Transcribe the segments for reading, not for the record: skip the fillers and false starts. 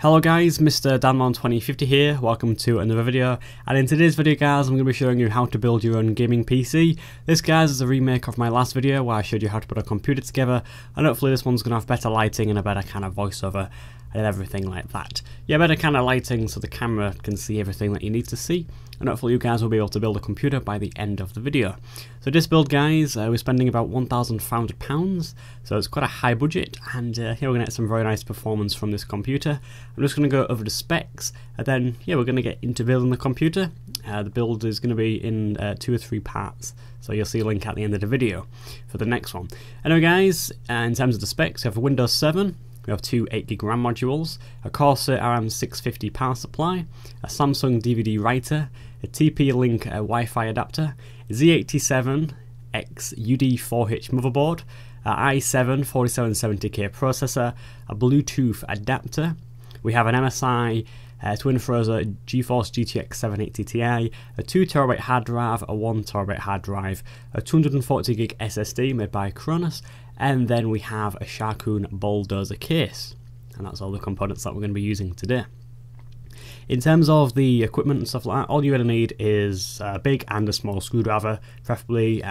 Hello guys, Mr. Danielantcliffe here, welcome to another video, and in today's video guys I'm going to be showing you how to build your own gaming PC. This guys is a remake of my last video where I showed you how to put a computer together, and hopefully this one's going to have better lighting and a better kind of voiceover and everything like that. Yeah, better kind of lighting so the camera can see everything that you need to see, and hopefully you guys will be able to build a computer by the end of the video. So this build guys, we're spending about £1,500, so it's quite a high budget, and here we're going to get some very nice performance from this computer. I'm just going to go over the specs, and then yeah, we're going to get into building the computer. The build is going to be in 2 or 3 parts, so you'll see a link at the end of the video for the next one. Anyway guys, in terms of the specs, we have a Windows 7, we have 2 8GB RAM modules, a Corsair RM650 power supply, a Samsung DVD writer, a TP-Link Wi-Fi adapter, a Z87X UD4H motherboard, a i7 4770K processor, a Bluetooth adapter. We have an MSI twin Frozr Geforce GTX 780 Ti, a 2TB hard drive, a 1TB hard drive, a 240GB SSD made by Chronos, and then we have a Sharkoon Bulldozer case. And that's all the components that we're going to be using today. In terms of the equipment and stuff like that, all you're going to need is a big and a small screwdriver, preferably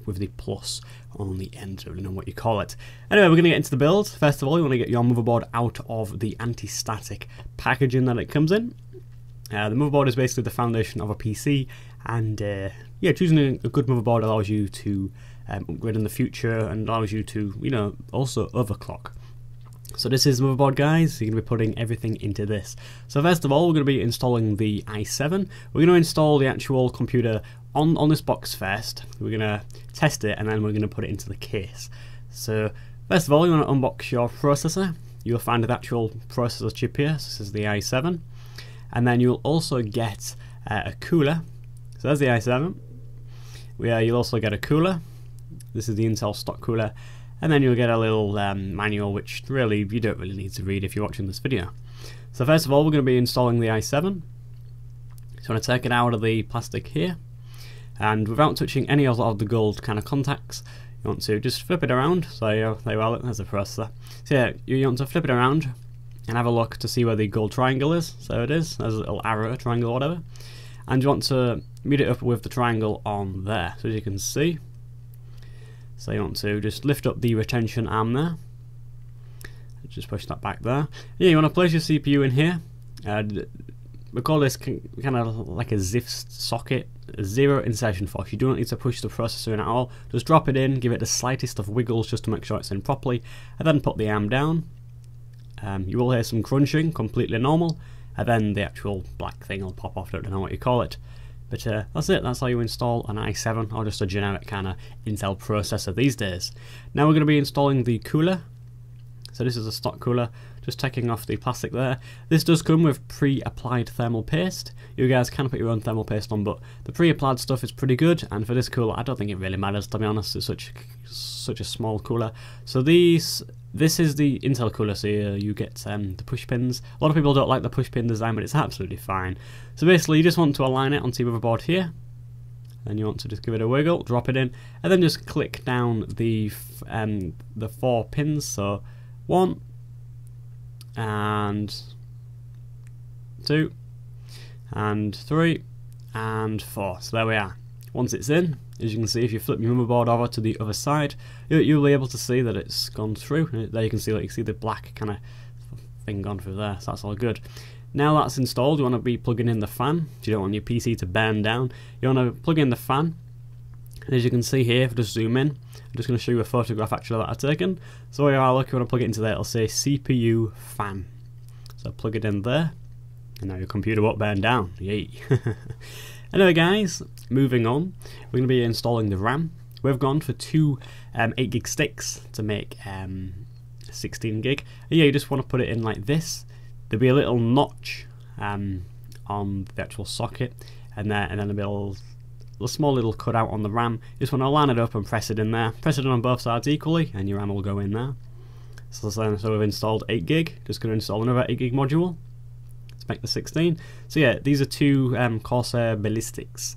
with the plus on the end, I don't know what you call it. Anyway, we're going to get into the build. First of all, you want to get your motherboard out of the anti-static packaging that it comes in. The motherboard is basically the foundation of a PC, and yeah, choosing a good motherboard allows you to upgrade in the future and allows you to, you know, also overclock. So this is the motherboard guys, you're going to be putting everything into this. So first of all, we're going to be installing the i7. We're going to install the actual computer on this box first. We're going to test it and then we're going to put it into the case. So first of all, you want to unbox your processor. You'll find the actual processor chip here, so this is the i7. And then you'll also get a cooler. So there's the i7. You'll also get a cooler. This is the Intel stock cooler. And then you'll get a little manual, which really you don't really need to read if you're watching this video. So first of all, we're going to be installing the i7. So you want to take it out of the plastic here, and without touching any of the gold kind of contacts, you want to just flip it around. So there you are, there's the processor. So yeah, you want to flip it around and have a look to see where the gold triangle is. So it is, there's a little arrow, triangle, whatever. And you want to meet it up with the triangle on there, so as you can see. So you want to just lift up the retention arm there. Just push that back there. Yeah, you want to place your CPU in here. We call this kind of like a ZIF socket, a zero insertion force. You don't need to push the processor in at all. Just drop it in, give it the slightest of wiggles just to make sure it's in properly, and then put the arm down. You will hear some crunching, completely normal, and then the actual black thing will pop off. I don't know what you call it. But that's it, that's how you install an i7 or just a generic kind of Intel processor these days. Now we're going to be installing the cooler. So this is a stock cooler, just taking off the plastic there. This does come with pre-applied thermal paste. You guys can put your own thermal paste on, but the pre-applied stuff is pretty good, and for this cooler I don't think it really matters, to be honest. It's such a small cooler. So this is the Intel cooler, so you get the push pins. A lot of people don't like the push pin design, but it's absolutely fine. So basically you just want to align it onto your motherboard here, and you want to just give it a wiggle, drop it in, and then just click down the 4 pins. So 1 and 2 and 3 and 4. So there we are. Once it's in, as you can see, if you flip your motherboard over to the other side, you'll be able to see that it's gone through. There you can see, like, you see the black kind of thing gone through there, so that's all good. Now that's installed, you want to be plugging in the fan. You don't want your PC to burn down. You want to plug in the fan, and as you can see here, if I just zoom in, I'm just going to show you a photograph actually that I've taken. So where you are, look, you want to plug it into there, it'll say CPU fan. So plug it in there, and now your computer won't burn down. Yay! Anyway guys, moving on, we're going to be installing the RAM. We've gone for 2 8GB sticks to make 16GB. And yeah, you just want to put it in like this. There'll be a little notch on the actual socket, and then there'll be a small little cutout on the RAM. You just want to line it up and press it in there. Press it in on both sides equally, and your RAM will go in there. So we've installed 8GB. Just going to install another 8GB module to make the 16. So yeah, these are 2 Corsair Ballistix.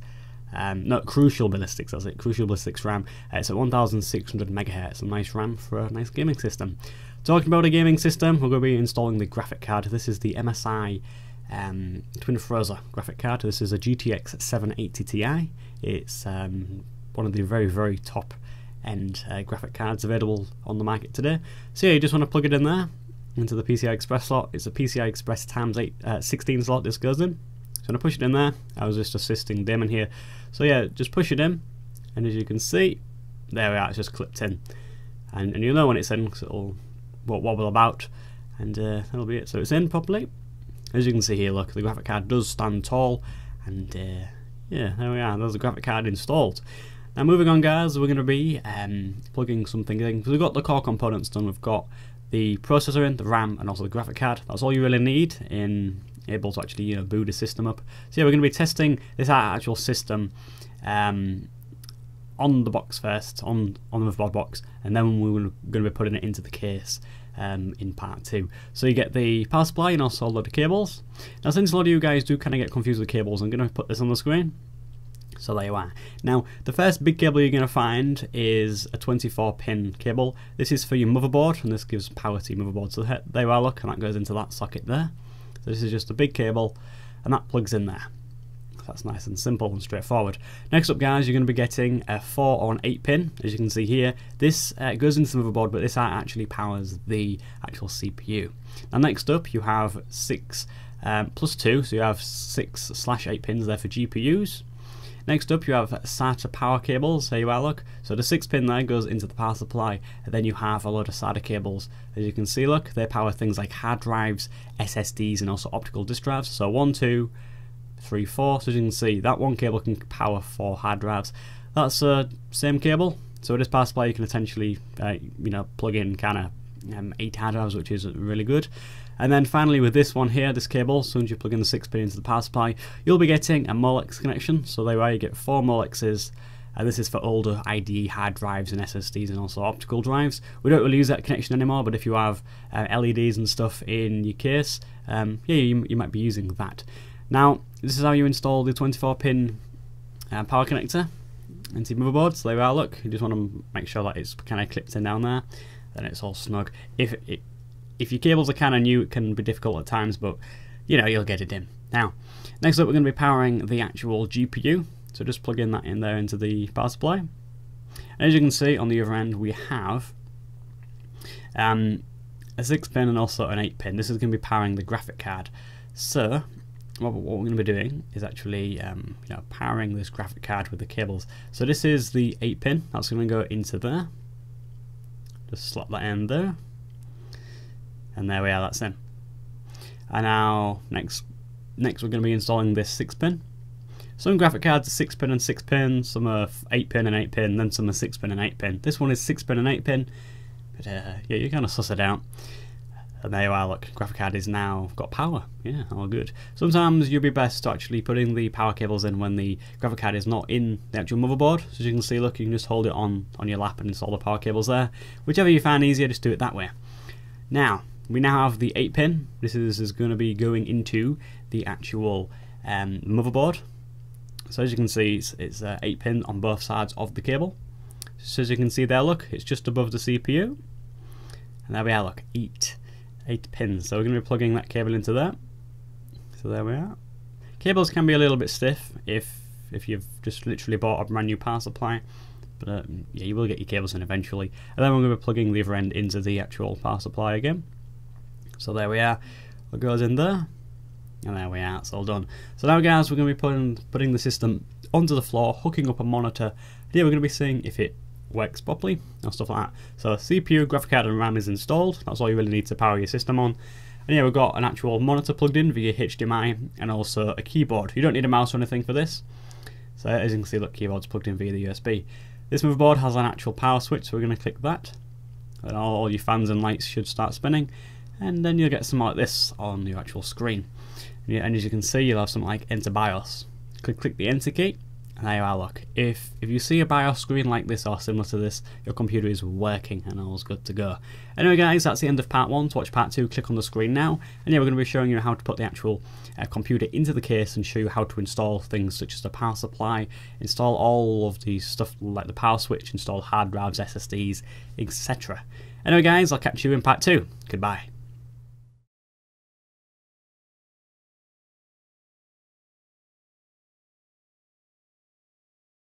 No, Crucial Ballistix, that's it. Crucial Ballistix RAM. It's at 1600 MHz, a nice RAM for a nice gaming system. Talking about a gaming system, we're going to be installing the graphic card. This is the MSI Twin Frozr graphic card. This is a GTX 780 Ti. It's one of the very top end graphic cards available on the market today. So yeah, you just want to plug it in there into the PCI Express slot. It's a PCI Express times 16 slot this goes in. So I'm going to push it in there. I was just assisting Damon here. So yeah, just push it in, and as you can see, there we are, it's just clipped in. And you'll know when it's in because it'll wobble about, and that'll be it. So it's in properly. As you can see here, look, the graphic card does stand tall, and yeah, there we are, there's the graphic card installed. Now moving on, guys, we're going to be plugging something in. So we've got the core components done, we've got the processor in, the RAM, and also the graphic card. That's all you really need in able to actually boot a system up. So yeah, we're going to be testing this actual system on the box first, on the motherboard box, and then we're going to be putting it into the case in part 2. So you get the power supply and also a load of cables. Now, since a lot of you guys do kind of get confused with cables, I'm going to put this on the screen. So there you are. Now, the first big cable you're going to find is a 24-pin cable. This is for your motherboard, and this gives power to your motherboard. So there you are, look, and that goes into that socket there. So this is just a big cable, and that plugs in there. That's nice and simple and straightforward. Next up, guys, you're going to be getting a 4 or an 8 pin. As you can see here, this goes into the motherboard, but this actually powers the actual CPU. Now, next up, you have 6 plus 2, so you have 6/8 pins there for GPUs. Next up, you have SATA power cables. There you are, look. So the 6 pin there goes into the power supply, and then you have a load of SATA cables. As you can see, look, they power things like hard drives, SSDs, and also optical disk drives. So 1, 2, 3, 4. So as you can see, that one cable can power 4 hard drives. That's the same cable. So with this power supply, you can essentially, plug in kind of 8 hard drives, which is really good. And then finally, with this one here, this cable, as soon as you plug in the 6 pin into the power supply, you'll be getting a Molex connection. So there you get 4 Molexes. This is for older IDE hard drives and SSDs and also optical drives. We don't really use that connection anymore, but if you have LEDs and stuff in your case, yeah, you might be using that. Now, this is how you install the 24-pin power connector into your motherboard. So there we are, look. You just want to make sure that it's kind of clipped in down there, then it's all snug. If your cables are kind of new, it can be difficult at times, but you'll get it in. Now, next up, we're going to be powering the actual GPU. So just plug in that in there into the power supply. And as you can see, on the other end, we have a 6 pin and also an 8 pin. This is going to be powering the graphic card. So what we're going to be doing is actually powering this graphic card with the cables. So this is the 8 pin. That's going to go into there. Just slot that in there. And there we are, that's in. And now, next we're going to be installing this 6 pin. Some graphic cards are 6 pin and 6 pin, some are 8 pin and 8 pin, then some are 6 pin and 8 pin. This one is 6 pin and 8 pin, but yeah, you kind of suss it out. And there you are, look, graphic card is now got power. Yeah, all good. Sometimes you'll be best to actually putting the power cables in when the graphic card is not in the actual motherboard. So as you can see, look, you can just hold it on your lap and install the power cables there. Whichever you find easier, just do it that way. Now, we now have the 8 pin. This is going to be going into the actual motherboard. So as you can see, it's 8 pin on both sides of the cable. So as you can see there, look, it's just above the CPU. And there we are, look, 8 pins. So we're going to be plugging that cable into there. So there we are. Cables can be a little bit stiff if you've just literally bought a brand new power supply. But yeah, you will get your cables in eventually. And then we're going to be plugging the other end into the actual power supply again. So there we are, what goes in there, and there we are, it's all done. So now, guys, we're going to be putting the system onto the floor, hooking up a monitor, and here we're going to be seeing if it works properly, and stuff like that. So CPU, graphic card and RAM is installed, that's all you really need to power your system on. And here we've got an actual monitor plugged in via HDMI, and also a keyboard. You don't need a mouse or anything for this. So as you can see, look, keyboard's plugged in via the USB. This motherboard has an actual power switch, so we're going to click that, and all your fans and lights should start spinning. And then you'll get something like this on your actual screen. And as you can see, you'll have something like Enter BIOS. Click the Enter key, and there you are, look. If you see a BIOS screen like this or similar to this, your computer is working and all's good to go. Anyway, guys, that's the end of part 1. To watch part 2, click on the screen now. And yeah, we're going to be showing you how to put the actual computer into the case and show you how to install things such as the power supply, install all of the stuff like the power switch, install hard drives, SSDs, etc. Anyway guys, I'll catch you in part 2. Goodbye.